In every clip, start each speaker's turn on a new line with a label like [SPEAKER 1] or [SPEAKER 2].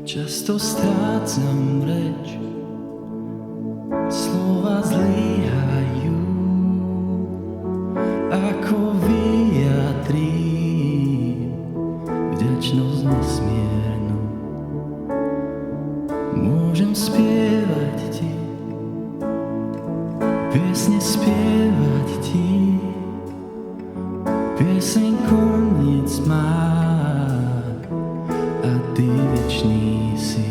[SPEAKER 1] Často strácam reč, slova zlyhajú, ako vyjadrím vďačnosť nesmiernu. Môžem spievať ti, piesne spievať ti, pieseň koniec má a ty večný si.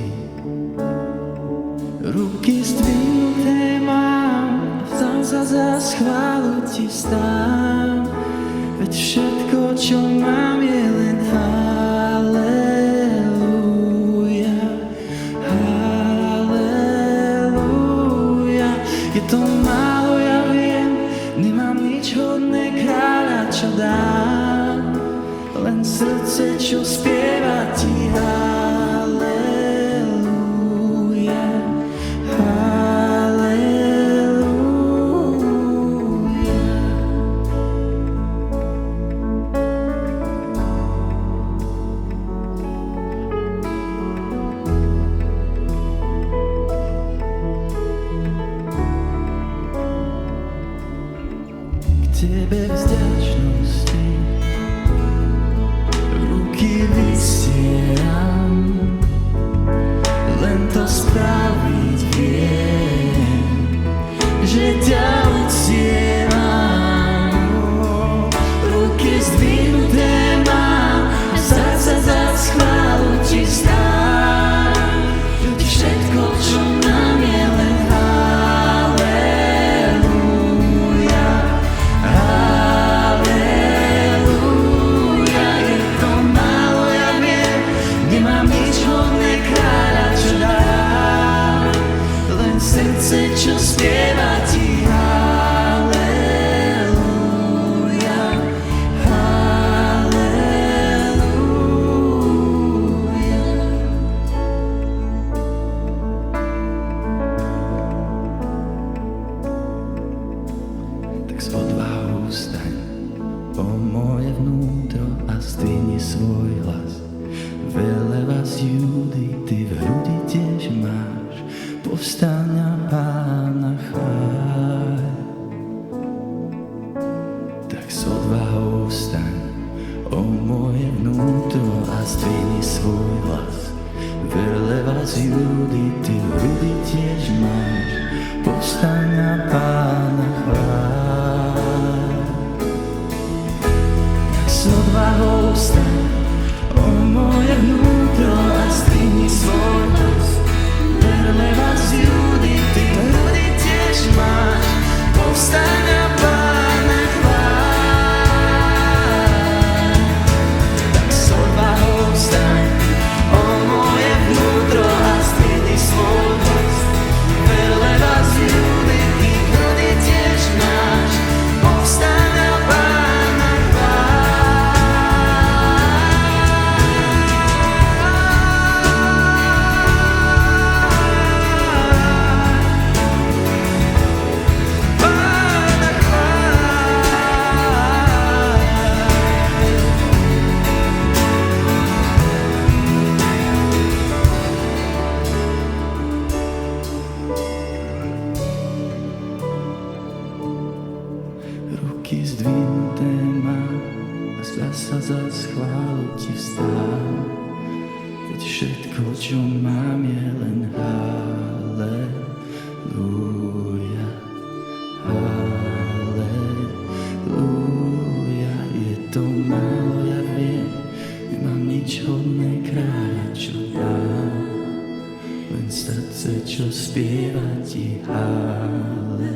[SPEAKER 1] Ruky zdvihnuté mám, vzdám sa za chválu ti vstám, veď všetko, čo mám, je len halleluja, halleluja. Je to málo, ja viem, nemám nič hodné kráľa, čo dám, len srdce, čo spieva ti halleluja, halleluja. K tebe vďačnosti ruky vysieram, len to spraviť viem, že ťa uctievam. Ruky zdvihnuté mám, srdce za chválu ti vzdám, veď všetko, čo mám, je len halleluja, halleluja. Je to málo, ja viem, nemám nič hodné kráľa, čo dám, len srdce, čo spieva ti halleluja, halleluja. Tak s odvahou vstaň, o moje vnútro, a zdvihni svoj hlas. Veleba z Júdy, ty v hrudi tiež máš, povstaň a Pána chváľ. Tak s odvahou vstaň, o moje vnútro, a zdvihni svoj hlas. Veleba z Júdy, ty v hrudi tiež máš, povstaň a Pána chváľ. Tak s odvahou vstaň, o moje vnútro, a zdvihni svoj hlas. Veleba z Júdy, ty v hrudi tiež máš, povstaň a Pána chváľ. Tak s odvahou vstaň, o moje vnútro, a zdvihni svoj hlas. Veleba z Júdy, ty v hrudi tiež máš, povstaň a Pána ruky zdvihnuté mám, a zasa za chválu ti vstám, veď všetko, čo mám, je len halleluja, halleluja. Je to málo, ja viem, nemám nič hodné kráľa, čo dám, len srdce, čo spieva ti halleluja.